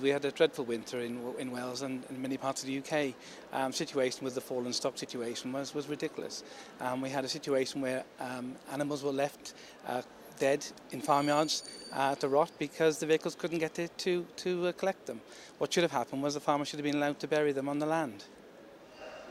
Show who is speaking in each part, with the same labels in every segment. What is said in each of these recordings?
Speaker 1: We had a dreadful winter in Wales and in many parts of the UK. Situation with the fallen stock situation was ridiculous. We had a situation where animals were left dead in farmyards to rot because the vehicles couldn't get there to collect them. What should have happened was the farmer should have been allowed to bury them on the land.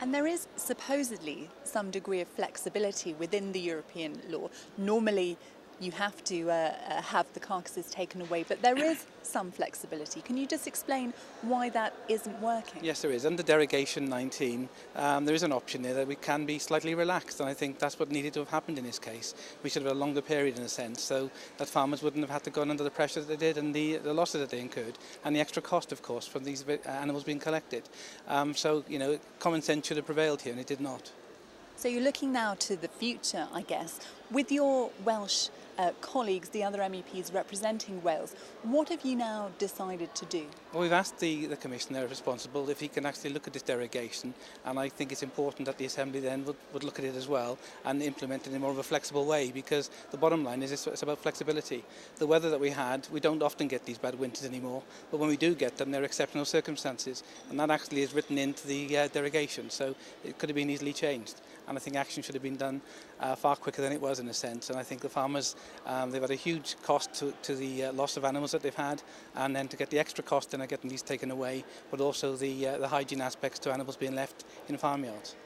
Speaker 2: And there is supposedly some degree of flexibility within the European law. Normally you have to have the carcasses taken away, but there is some flexibility. Can you just explain why that isn't working?
Speaker 1: Yes, there is. Under Derogation 19, there is an option there that we can be slightly relaxed, and I think that's what needed to have happened in this case. We should have had a longer period in a sense, so that farmers wouldn't have had to go under the pressure that they did and the losses that they incurred, and the extra cost, of course, from these animals being collected. So, you know, common sense should have prevailed here, and it did not.
Speaker 2: So you're looking now to the future, I guess. With your Welsh colleagues, the other MEPs representing Wales, what have you now decided to do?
Speaker 1: Well, we've asked the Commissioner responsible if he can actually look at this derogation, and I think it's important that the Assembly then would look at it as well and implement it in more of a flexible way, because the bottom line is it's about flexibility. The weather that we had, we don't often get these bad winters anymore, but when we do get them, they're exceptional circumstances, and that actually is written into the derogation, so it could have been easily changed. And I think action should have been done far quicker than it was in a sense. And I think the farmers, they've had a huge cost to the loss of animals that they've had, and then to get the extra cost in getting these taken away, but also the hygiene aspects to animals being left in farmyards.